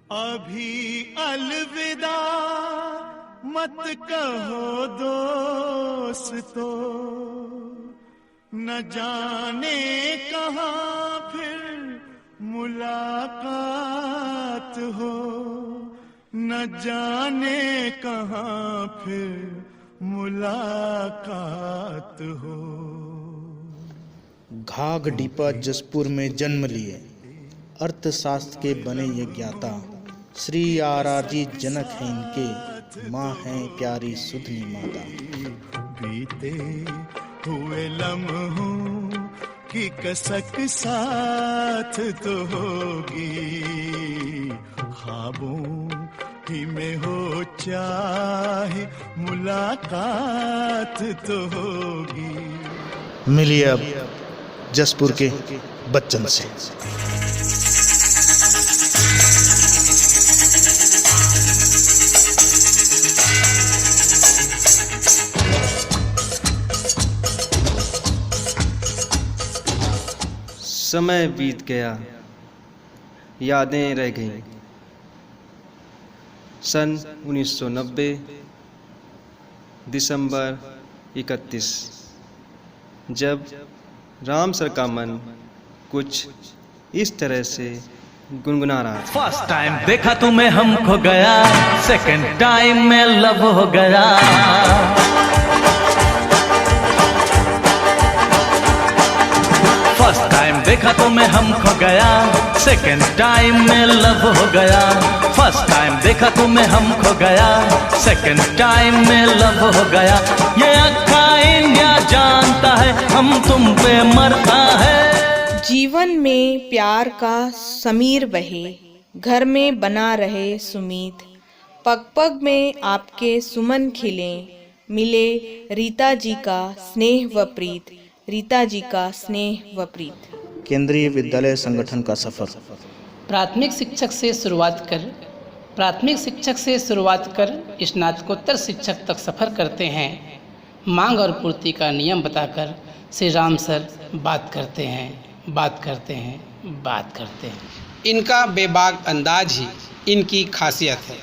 अभी अलविदा मत कहो दोस्तों, न जाने कहाँ फिर मुलाकात हो, न जाने कहाँ फिर मुलाकात हो। घाघडीपा जसपुर में जन्म लिए अर्थशास्त्र के बने ये ज्ञाता, श्री आराजी जनक हैं इनके, माँ हैं प्यारी सुधनी माता। बीते हुए लम्हों की कसक साथ तो होगी, ख्वाबों ही में हो चाहे मुलाकात तो होगी। मिलिए अब जसपुर के बच्चन से। समय बीत गया, यादें रह गईं। सन 1990 दिसंबर 31, जब राम सर का मन कुछ इस तरह से गुनगुना रहा था। फर्स्ट टाइम देखा तुम्हें हम खो गया, सेकंड टाइम में लव हो गया। फर्स्ट टाइम देखा तुम्हें हम खो गया, सेकंड टाइम में लव हो गया। फर्स्ट टाइम देखा तुम्हें हम खो गया, सेकंड टाइम में लव हो गया। ये अक्का इंडिया जानता है हम तुम पे मरता है। जीवन में प्यार का समीर बहे, घर में बना रहे सुमीत, पग पग में आपके सुमन खिले, मिले रीता जी का स्नेह व प्रीत, रीता जी का स्नेह व प्रीत। केंद्रीय विद्यालय संगठन का सफर। प्राथमिक शिक्षक से शुरुआत कर स्नातकोत्तर शिक्षक तक सफ़र करते हैं। मांग और पूर्ति का नियम बताकर श्री राम सर बात करते हैं। इनका बेबाक अंदाज ही इनकी खासियत है।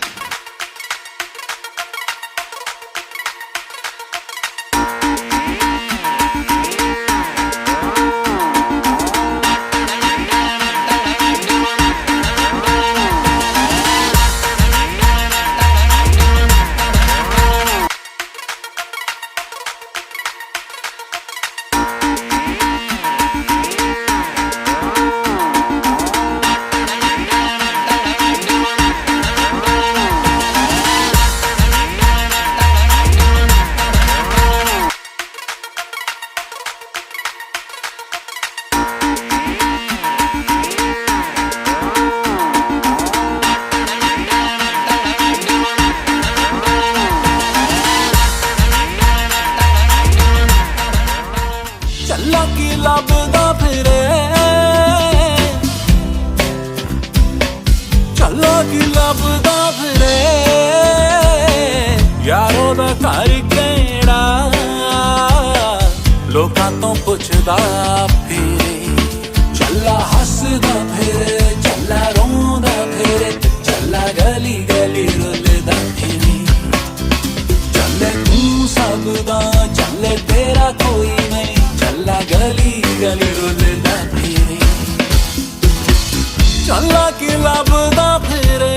यारों दा घर केड़ा लोकां तो पुछदा फिरे, चला हसदा फिरे, चला रोंदा फिरे, चला गली गली रुलदा फिरे। चले तू सबदा चले तेरा कोई नहीं, चला गली गली रुलदा फिरे, चला की लभदा फिरे।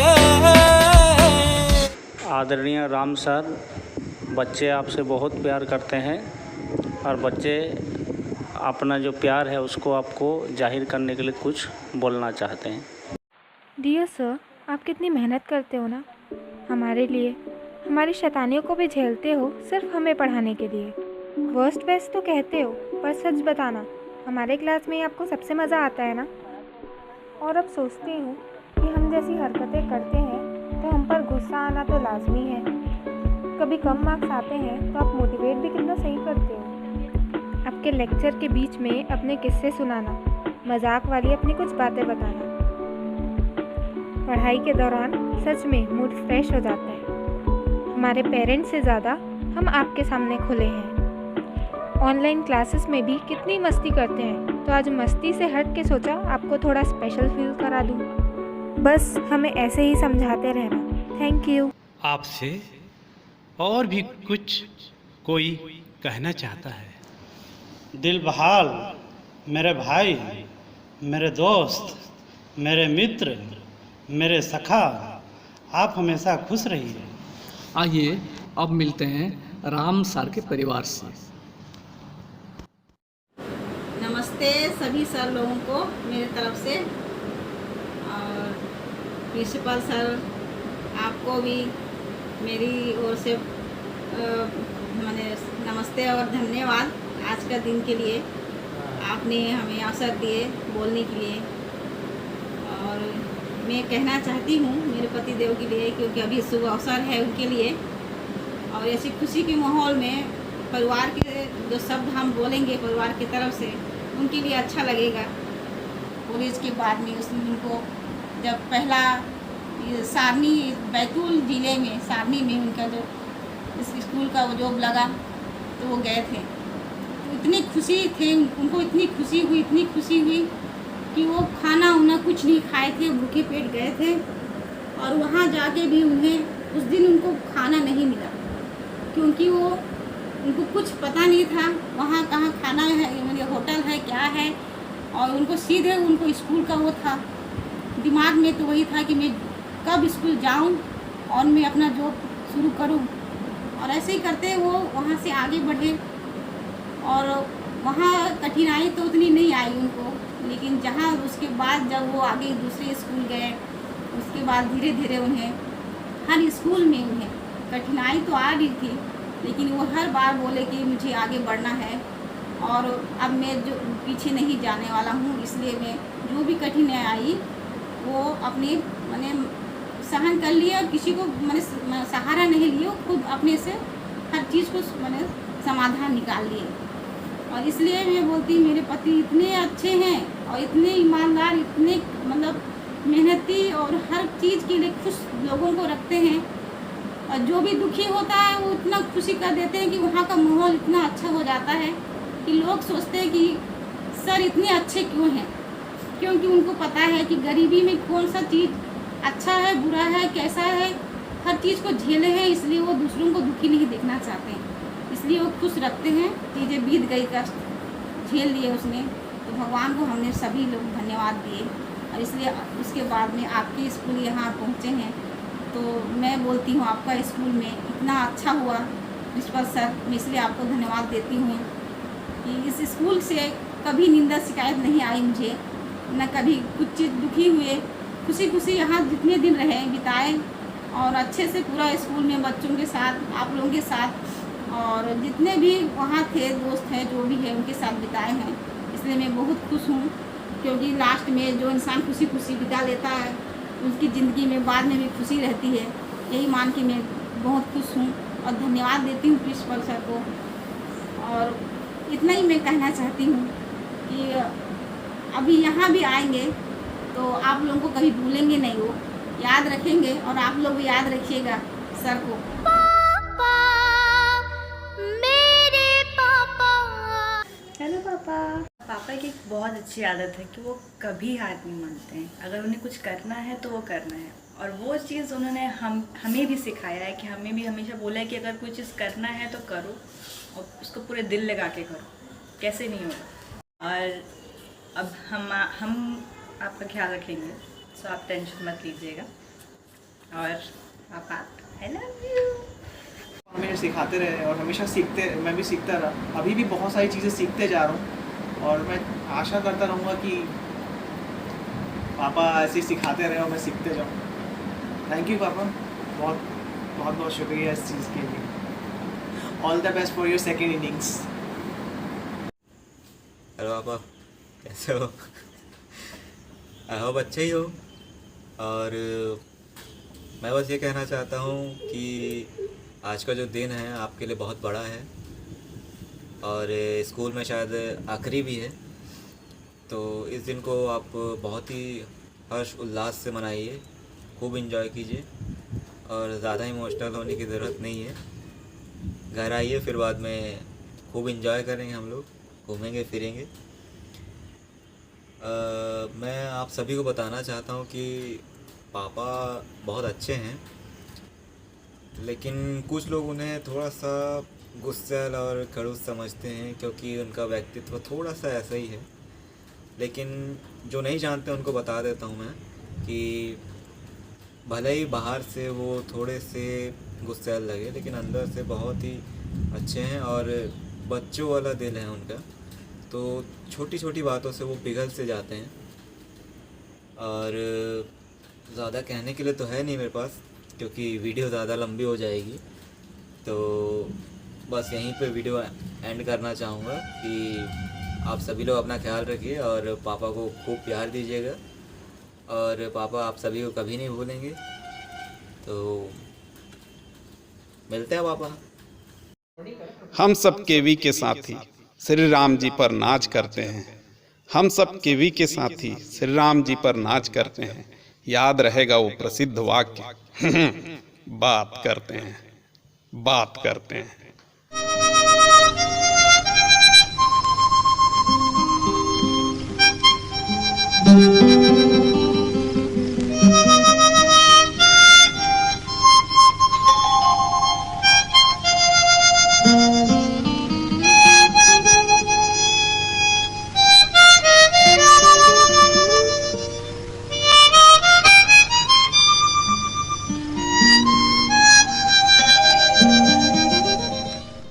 आदरणीय राम सर, बच्चे आपसे बहुत प्यार करते हैं और बच्चे अपना जो प्यार है उसको आपको जाहिर करने के लिए कुछ बोलना चाहते हैं। डियर सर, आप कितनी मेहनत करते हो ना हमारे लिए, हमारी शैतानियों को भी झेलते हो सिर्फ हमें पढ़ाने के लिए। वर्स्ट बेस्ट तो कहते हो, पर सच बताना हमारे क्लास में आपको सबसे मज़ा आता है ना। और अब सोचती हूँ कि हम जैसी हरकतें करते हैं तो हम पर गुस्सा आना तो लाजमी है। कभी कम मार्क्स आते हैं तो आप मोटिवेट भी कितना सही करते हो। आपके लेक्चर के बीच में अपने किस्से सुनाना, मजाक वाली अपनी कुछ बातें बताना, पढ़ाई के दौरान सच में मूड फ्रेश हो जाता है। हमारे पेरेंट्स से ज़्यादा हम आपके सामने खुले हैं। ऑनलाइन क्लासेस में भी कितनी मस्ती करते हैं, तो आज मस्ती से हट के सोचा आपको थोड़ा स्पेशल फील करा दूँ। बस हमें ऐसे ही समझाते रहना। Thank you. आपसे और भी कुछ कोई कहना चाहता है? दिल बहाल, मेरे भाई, मेरे दोस्त, मेरे मित्र, मेरे सखा, आप हमेशा खुश रहिए। आइए अब मिलते हैं राम सर के परिवार से। नमस्ते सभी सर लोगों को मेरे तरफ से, और प्रिंसिपल सर आपको भी मेरी ओर से मैंने नमस्ते और धन्यवाद आज का दिन के लिए। आपने हमें अवसर दिए बोलने के लिए, और मैं कहना चाहती हूँ मेरे पति देव के लिए, क्योंकि अभी शुभ अवसर है उनके लिए, और ऐसी खुशी के माहौल में परिवार के जो शब्द हम बोलेंगे परिवार की तरफ से, उनके लिए अच्छा लगेगा। कॉलेज के बाद में उनको जब पहला सारनी, बैतूल ज़िले में सारनी में उनका जो इस स्कूल का वो जॉब लगा तो वो गए थे, तो इतनी खुशी थे उनको, इतनी खुशी हुई कि वो खाना उन्हें कुछ नहीं खाए थे, भूखे पेट गए थे। और वहाँ जाके भी उन्हें उस दिन उनको खाना नहीं मिला, क्योंकि वो उनको कुछ पता नहीं था वहाँ कहाँ खाना है, मतलब होटल है क्या है, और उनको सीधे उनको स्कूल का वो था दिमाग में, तो वही था कि मैं कब स्कूल जाऊँ और मैं अपना जॉब शुरू करूँ। और ऐसे ही करते वो वहाँ से आगे बढ़े, और वहाँ कठिनाई तो उतनी नहीं आई उनको, लेकिन जहाँ उसके बाद जब वो आगे दूसरे स्कूल गए, उसके बाद धीरे धीरे उन्हें हर स्कूल में उन्हें कठिनाई तो आ रही थी, लेकिन वो हर बार बोले कि मुझे आगे बढ़ना है और अब मैं जो पीछे नहीं जाने वाला हूँ, इसलिए मैं जो भी कठिनाई आई वो अपने मैंने सहन कर लिया, और किसी को मैंने सहारा नहीं लिया, खुद अपने से हर चीज़ को मैंने समाधान निकाल लिए। और इसलिए मैं बोलती मेरे पति इतने अच्छे हैं और इतने ईमानदार, इतने मतलब मेहनती, और हर चीज़ के लिए खुश लोगों को रखते हैं, और जो भी दुखी होता है वो इतना खुशी कर देते हैं कि वहाँ का माहौल इतना अच्छा हो जाता है कि लोग सोचते हैं कि सर इतने अच्छे क्यों हैं, क्योंकि उनको पता है कि गरीबी में कौन सा चीज़ अच्छा है, बुरा है, कैसा है, हर चीज़ को झेले हैं, इसलिए वो दूसरों को दुखी नहीं देखना चाहते हैं, इसलिए वो खुश रखते हैं। चीज़ें बीत गई, कष्ट झेल लिए उसने, तो भगवान को हमने सभी लोग धन्यवाद दिए। और इसलिए उसके बाद में आपके स्कूल यहाँ पहुँचे हैं, तो मैं बोलती हूँ आपका स्कूल में इतना अच्छा हुआ प्रिंसिपल सर, मैं इसलिए आपको धन्यवाद देती हूँ कि इस स्कूल से कभी निंदा शिकायत नहीं आई मुझे, न कभी कुछ चीज़ दुखी हुए, खुशी खुशी यहाँ जितने दिन रहे बिताए, और अच्छे से पूरा स्कूल में बच्चों के साथ, आप लोगों के साथ, और जितने भी वहाँ थे दोस्त हैं जो भी है उनके साथ बिताए हैं। इसलिए मैं बहुत खुश हूँ, क्योंकि लास्ट में जो इंसान खुशी खुशी बिता लेता है उसकी ज़िंदगी में बाद में भी खुशी रहती है, यही मान के मैं बहुत खुश हूँ और धन्यवाद देती हूँ प्रिंसिपल सर को। और इतना ही मैं कहना चाहती हूँ कि अभी यहाँ भी आएंगे तो आप लोगों को कभी भूलेंगे नहीं, वो याद रखेंगे, और आप लोग भी याद रखिएगा सर को। पापा, मेरे पापा। हेलो पापा। पापा की एक बहुत अच्छी आदत है कि वो कभी हार नहीं मानते हैं, अगर उन्हें कुछ करना है तो वो करना है, और वो चीज़ उन्होंने हमें भी सिखाया है कि हमें भी हमेशा बोला है कि अगर कोई चीज़ करना है तो करो, और उसको पूरे दिल लगा के करो, कैसे नहीं होगा। और अब हम आपका ख्याल रखेंगे, सो आप टेंशन मत लीजिएगा। और पापा आई लव यू। हमें सिखाते रहे और हमेशा सीखते, मैं भी सीखता रहा, अभी भी बहुत सारी चीज़ें सीखते जा रहा हूँ, और मैं आशा करता रहूँगा कि पापा ऐसे ही सिखाते रहे और मैं सीखते जाऊँ। थैंक यू पापा, बहुत बहुत बहुत शुक्रिया इस चीज़ के लिए। All the best for your second innings. Hello पापा, कैसे हो? आई होप अच्छे ही हो। और मैं बस ये कहना चाहता हूँ कि आज का जो दिन है आपके लिए बहुत बड़ा है, और स्कूल में शायद आखिरी भी है, तो इस दिन को आप बहुत ही हर्ष उल्लास से मनाइए, खूब एंजॉय कीजिए, और ज़्यादा इमोशनल होने की ज़रूरत नहीं है। घर आइए, फिर बाद में खूब एंजॉय करेंगे, हम लोग घूमेंगे फिरेंगे। मैं आप सभी को बताना चाहता हूँ कि पापा बहुत अच्छे हैं, लेकिन कुछ लोग उन्हें थोड़ा सा गुस्सैल और खड़ूस समझते हैं क्योंकि उनका व्यक्तित्व थोड़ा सा ऐसा ही है। लेकिन जो नहीं जानते उनको बता देता हूँ मैं कि भले ही बाहर से वो थोड़े से गुस्सैल लगे, लेकिन अंदर से बहुत ही अच्छे हैं और बच्चों वाला दिल है उनका। तो छोटी छोटी बातों से वो पिघल से जाते हैं। और ज़्यादा कहने के लिए तो है नहीं मेरे पास, क्योंकि वीडियो ज़्यादा लंबी हो जाएगी। तो बस यहीं पे वीडियो एंड करना चाहूँगा कि आप सभी लोग अपना ख्याल रखिए और पापा को खूब प्यार दीजिएगा, और पापा आप सभी को कभी नहीं भूलेंगे। तो मिलते हैं पापा। हम सब केवी के साथी श्री राम जी पर नाच करते हैं। हम सब केवी के साथी श्री राम जी पर नाच करते हैं। याद रहेगा वो प्रसिद्ध वाक्य, बात करते हैं, बात करते हैं।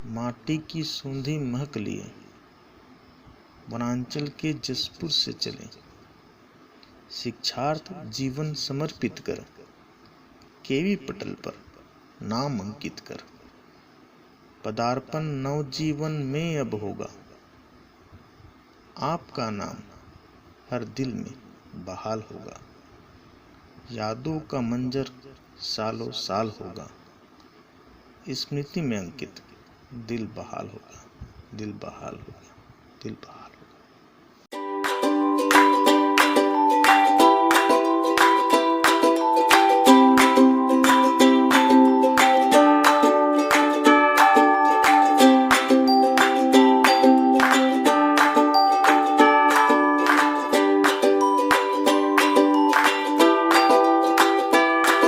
माटी की सूंधी महक लिए वनांचल के जसपुर से चले, शिक्षार्थ जीवन समर्पित कर केवी पटल पर नाम अंकित कर। पदार्पण नवजीवन में अब होगा, आपका नाम हर दिल में बहाल होगा। यादों का मंजर सालों साल होगा, स्मृति में अंकित दिल बहाल होगा, दिल बहाल होगा, दिल बहाल।